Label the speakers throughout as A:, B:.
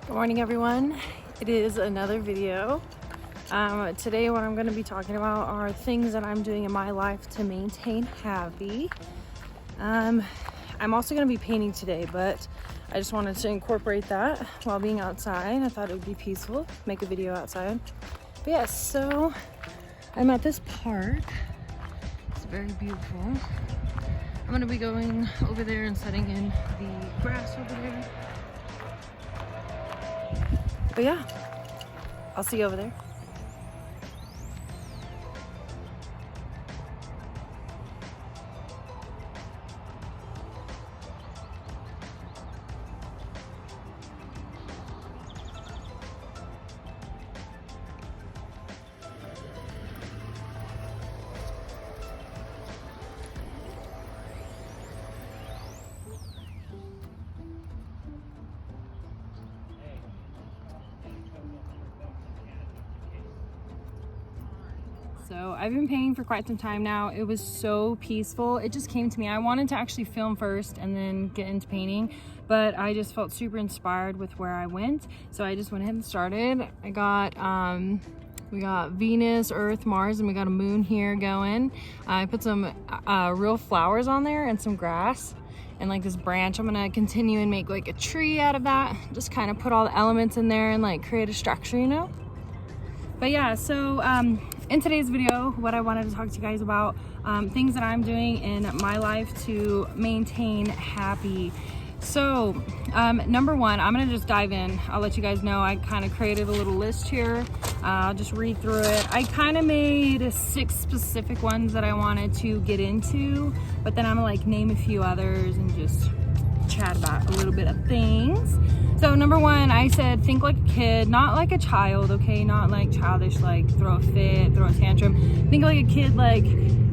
A: Good morning, everyone. It is another video. Today what I'm going to be talking about are things that I'm doing in my life to maintain happy. I'm also going to be painting today, but I just wanted to incorporate that while being outside. I thought it would be peaceful, make a video outside. But yes, so I'm at this park. It's very beautiful. I'm going to be going over there and setting in the grass over there. But yeah, I'll see you over there. So I've been painting for quite some time now. It was so peaceful. It just came to me. I wanted to actually film first and then get into painting, but I just felt super inspired with where I went. So I just went ahead and started. I got, we got Venus, Earth, Mars, and we got a moon here going. I put some real flowers on there and some grass and like this branch. I'm gonna continue and make like a tree out of that. Just kind of put all the elements in there and like create a structure, you know? But yeah, so in today's video, what I wanted to talk to you guys about, things that I'm doing in my life to maintain happy. So number one, I'm gonna just dive in. I'll let you guys know I kind of created a little list here. I'll just read through it. I kind of made 6 specific ones that I wanted to get into, but then I'm gonna like name a few others and just chat about a little bit of things. So number one, I said think like a kid, not like a child, okay? Not like childish, like throw a fit, throw a tantrum. Think like a kid, like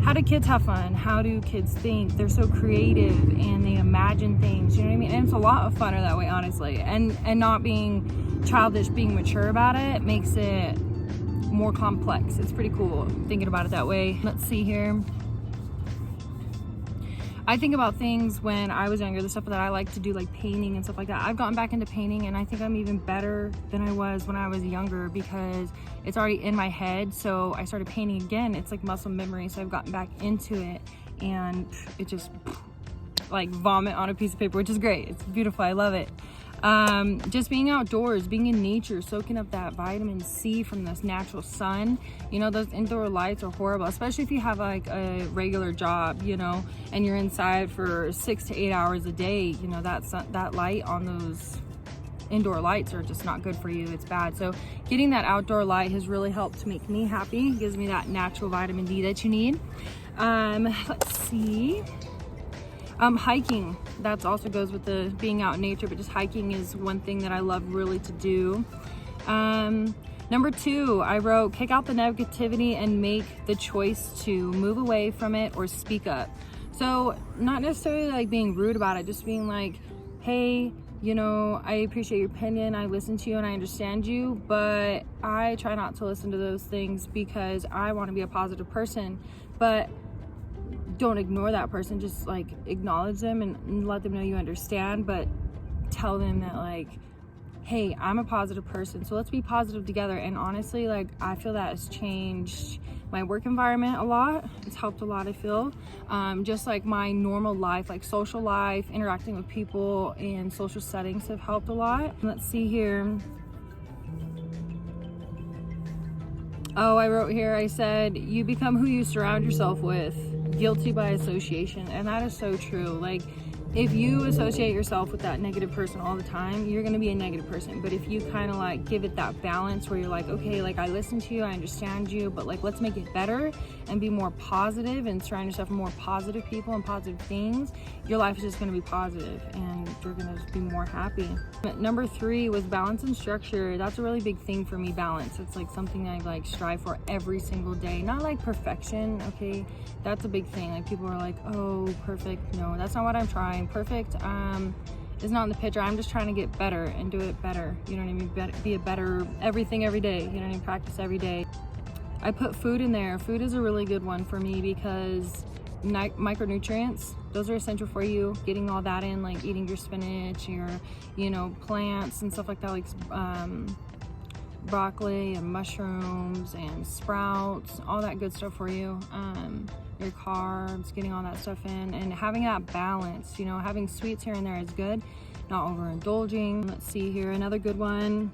A: how do kids have fun? How do kids think? They're so creative and they imagine things, you know what I mean? And it's a lot of funner that way, honestly. And not being childish, being mature about it makes it more complex. It's pretty cool thinking about it that way. Let's see here. I think about things when I was younger, the stuff that I like to do, like painting and stuff like that. I've gotten back into painting and I think I'm even better than I was when I was younger because it's already in my head. So I started painting again. It's like muscle memory. So I've gotten back into it and it just like vomit on a piece of paper, which is great. It's beautiful. I love it. Just being outdoors, being in nature, soaking up that vitamin C from this natural sun. You know, those indoor lights are horrible, especially if you have like a regular job, you know, and you're inside for 6 to 8 hours a day. You know, that light on those indoor lights are just not good for you. It's bad. So getting that outdoor light has really helped to make me happy. It gives me that natural vitamin D that you need. Let's see. Hiking, that also goes with the being out in nature, but just hiking is one thing that I love really to do. Number 2, I wrote kick out the negativity and make the choice to move away from it or speak up. So not necessarily like being rude about it, just being like, hey, you know, I appreciate your opinion, I listen to you and I understand you, but I try not to listen to those things because I want to be a positive person. But don't ignore that person, just like acknowledge them and let them know you understand, but tell them that like, hey, I'm a positive person, so let's be positive together. And honestly, like I feel that has changed my work environment a lot. It's helped a lot, I feel. Just like my normal life, like social life, interacting with people and social settings have helped a lot. Let's see here. Oh, I wrote here, I said, you become who you surround yourself with. Guilty by association. And that is so true. Like if you associate yourself with that negative person all the time, you're going to be a negative person. But if you kind of like give it that balance where you're like, okay, like I listen to you, I understand you, but like let's make it better and be more positive and surround yourself with more positive people and positive things, your life is just going to be positive and you're going to just be more happy. Number 3 was balance and structure. That's a really big thing for me, balance. It's like something I like strive for every single day. Not like perfection, okay? That's a big thing. Like people are like, oh, perfect. No, that's not what I'm trying. Perfect is not in the picture. I'm just trying to get better and do it better. You know what I mean? Be a better everything every day. You know what I mean? Practice every day. I put food in there. Food is a really good one for me because micronutrients. Those are essential for you, getting all that in, like eating your spinach, your, you know, plants and stuff like that, like broccoli and mushrooms and sprouts, all that good stuff for you. Your carbs, getting all that stuff in, and having that balance, you know, having sweets here and there is good, not overindulging. Let's see here, another good one.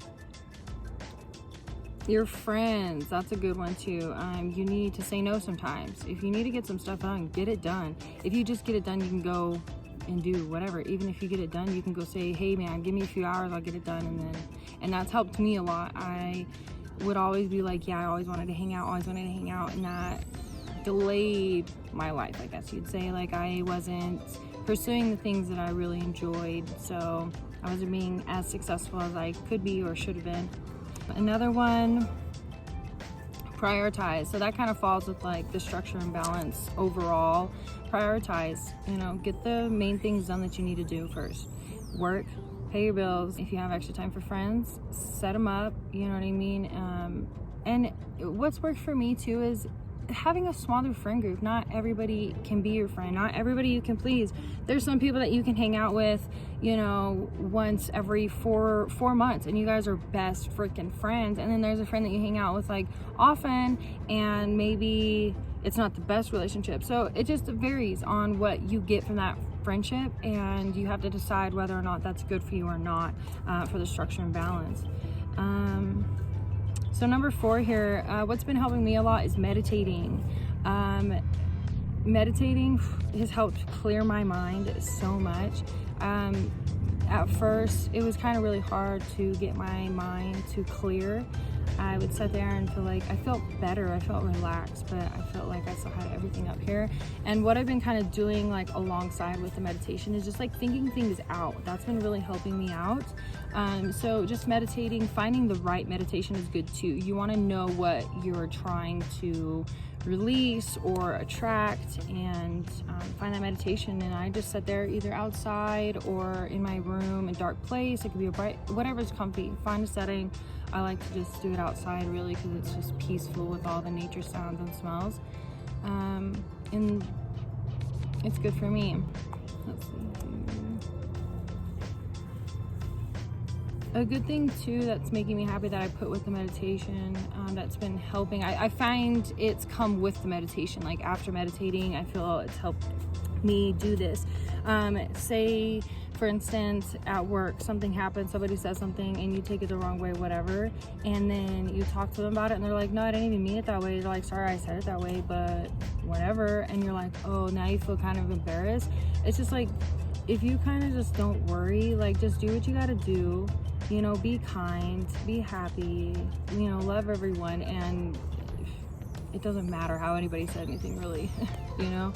A: Your friends, that's a good one too. You need to say no sometimes. If you need to get some stuff done, get it done. If you just get it done, you can go and do whatever. Even if you get it done, you can go say, hey man, give me a few hours, I'll get it done. And that's helped me a lot. I would always be like, yeah, I always wanted to hang out, and that delayed my life, I guess you'd say. Like, I wasn't pursuing the things that I really enjoyed, so I wasn't being as successful as I could be or should have been. Another one, prioritize. So that kind of falls with like the structure and balance overall. Prioritize, you know, get the main things done that you need to do first. Work, pay your bills. If you have extra time for friends, set them up, you know what I mean? And what's worked for me too is having a smaller friend group. Not everybody can be your friend, not everybody you can please. There's some people that you can hang out with, you know, once every four months, and you guys are best freaking friends. And then there's a friend that you hang out with like often, and maybe it's not the best relationship. So it just varies on what you get from that friendship, and you have to decide whether or not that's good for you or not, for the structure and balance. So number 4 here, what's been helping me a lot is meditating. Meditating has helped clear my mind so much. At first, it was kind of really hard to get my mind to clear. I would sit there and feel like I felt better, I felt relaxed, but I felt like I still had everything up here. And what I've been kind of doing like alongside with the meditation is just like thinking things out. That's been really helping me out. So just meditating, finding the right meditation is good too. You want to know what you're trying to release or attract, and find that meditation. And I just sit there either outside or in my room, a dark place. It could be a bright, whatever's comfy. Find a setting. I like to just do it outside really, because it's just peaceful with all the nature sounds and smells, and it's good for me. Let's see. A good thing too that's making me happy that I put with the meditation, that's been helping, I find it's come with the meditation. Like after meditating, I feel it's helped me do this. Say for instance at work something happens, somebody says something and you take it the wrong way, whatever, and then you talk to them about it and they're like, no, I didn't even mean it that way. They're like, sorry, I said it that way, but whatever. And you're like, oh, now you feel kind of embarrassed. It's just like, if you kind of just don't worry, like just do what you got to do, you know, be kind, be happy, you know, love everyone, and it doesn't matter how anybody said anything really, you know.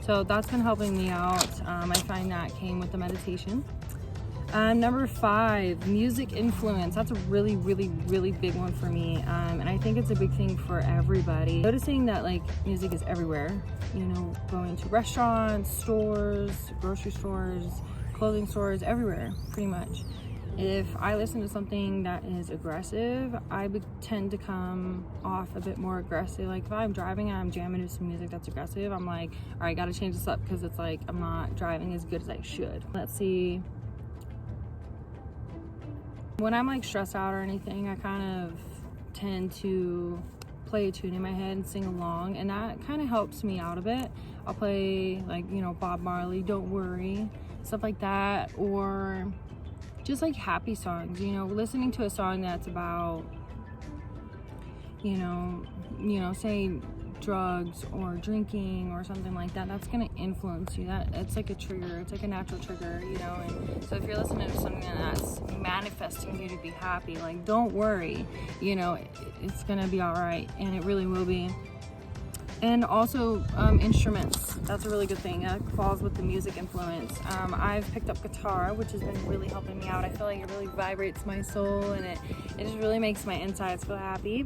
A: So that's been helping me out. I find that came with the meditation. Number 5, music influence. That's a really, really, really big one for me. And I think it's a big thing for everybody. Noticing that like music is everywhere, you know, going to restaurants, stores, grocery stores, clothing stores, everywhere, pretty much. If I listen to something that is aggressive, I would tend to come off a bit more aggressive. Like if I'm driving and I'm jamming to some music that's aggressive, I'm like, all right, gotta change this up, because it's like I'm not driving as good as I should. Let's see. When I'm like stressed out or anything, I kind of tend to play a tune in my head and sing along, and that kind of helps me out a bit. I'll play like, you know, Bob Marley, Don't Worry, stuff like that, or just like happy songs, you know, listening to a song that's about, you know, say drugs or drinking or something like that, that's gonna influence you. That it's like a trigger, it's like a natural trigger, you know. And so if you're listening to something that's manifesting you to be happy, like don't worry, you know, it's gonna be all right, and it really will be. And also instruments, that's a really good thing. That falls with the music influence. I've picked up guitar, which has been really helping me out. I feel like it really vibrates my soul, and it just really makes my insides feel happy.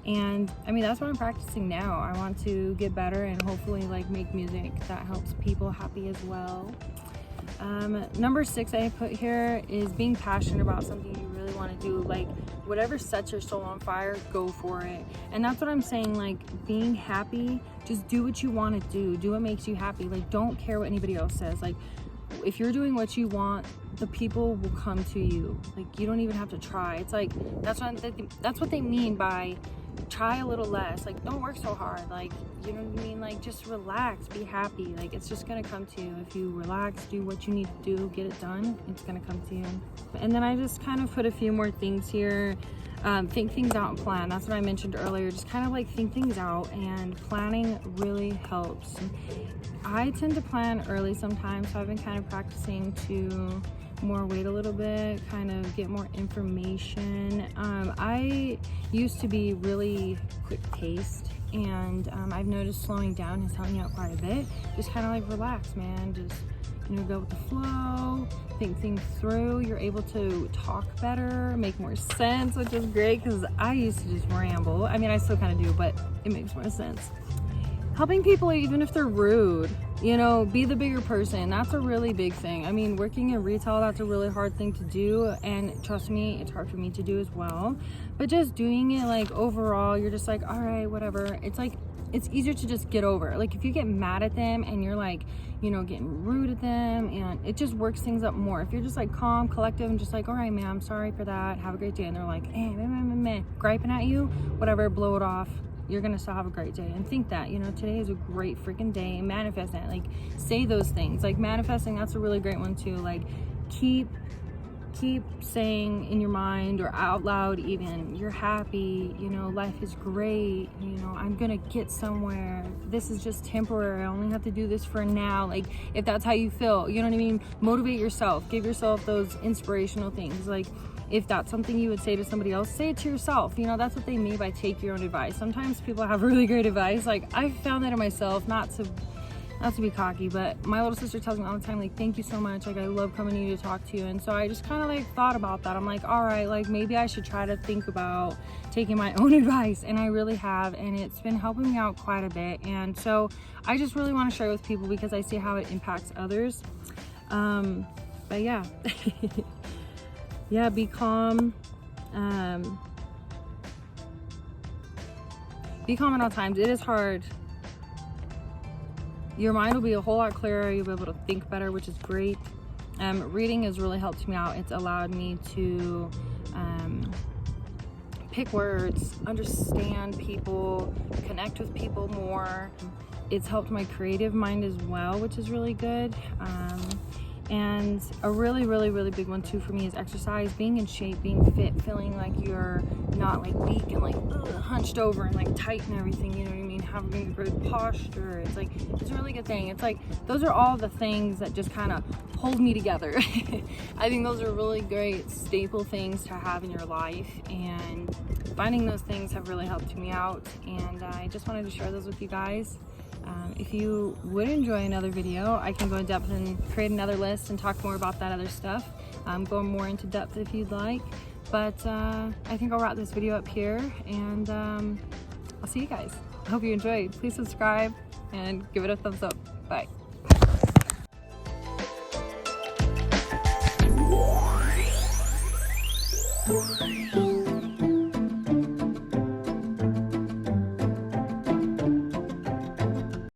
A: And I mean, that's what I'm practicing now. I want to get better and hopefully like make music that helps people happy as well. Number 6 I put here is being passionate about something you really want to do. Like, whatever sets your soul on fire, go for it. And that's what I'm saying, like, being happy, just do what you want to do what makes you happy. Like, don't care what anybody else says. Like, if you're doing what you want, the people will come to you. Like, you don't even have to try. It's like, that's what they mean by try a little less. Like, don't work so hard. Like, you know what I mean? Like, just relax, be happy. Like, it's just gonna come to you. If you relax, do what you need to do, get it done, it's gonna come to you. And then I just kind of put a few more things here. Think things out and plan. That's what I mentioned earlier. Just kind of like think things out, and planning really helps. I tend to plan early sometimes, so I've been kind of practicing to more wait a little bit, kind of get more information. I used to be really quick paced, and I've noticed slowing down has helped me out quite a bit. Just kind of like relax, man. Just, you know, go with the flow, think things through. You're able to talk better, make more sense, which is great, because I used to just ramble. I mean, I still kind of do, but it makes more sense. Helping people, even if they're rude, you know, be the bigger person. That's a really big thing. I mean, working in retail, that's a really hard thing to do, and trust me, it's hard for me to do as well. But just doing it, like, overall, you're just like, all right, whatever. It's like, it's easier to just get over. Like, if you get mad at them and you're like, you know, getting rude at them, and it just works things up more. If you're just like calm, collective, and just like, all right, man, I'm sorry for that, have a great day, and they're like, griping at you, whatever, blow it off. You're gonna still have a great day, and think that, you know, today is a great freaking day, and manifest that. Like, say those things. Like, manifesting, that's a really great one too. Like, keep saying in your mind or out loud even, you're happy, you know, life is great, you know, I'm gonna get somewhere, this is just temporary, I only have to do this for now. Like, if that's how you feel, you know what I mean, motivate yourself, give yourself those inspirational things. Like, if that's something you would say to somebody else, say it to yourself. You know, that's what they mean by take your own advice. Sometimes people have really great advice. Like, I've found that in myself, not to be cocky, but my little sister tells me all the time, like, thank you so much, like, I love coming to you to talk to you. And so I just kind of like thought about that. I'm like, all right, like, maybe I should try to think about taking my own advice, and I really have, and it's been helping me out quite a bit. And so I just really want to share with people because I see how it impacts others. But yeah. Yeah, be calm. Be calm at all times. It is hard. Your mind will be a whole lot clearer. You'll be able to think better, which is great. Reading has really helped me out. It's allowed me to pick words, understand people, connect with people more. It's helped my creative mind as well, which is really good. And a really, really, really big one too for me is exercise, being in shape, being fit, feeling like you're not like weak and like hunched over and like tight and everything, you know what I mean? Having a good posture. It's like, it's a really good thing. It's like, those are all the things that just kind of hold me together. I think those are really great staple things to have in your life, and finding those things have really helped me out. And I just wanted to share those with you guys. If you would enjoy another video, I can go in depth and create another list and talk more about that other stuff. Go more into depth if you'd like. But I think I'll wrap this video up here, and I'll see you guys. I hope you enjoyed. Please subscribe and give it a thumbs up. Bye.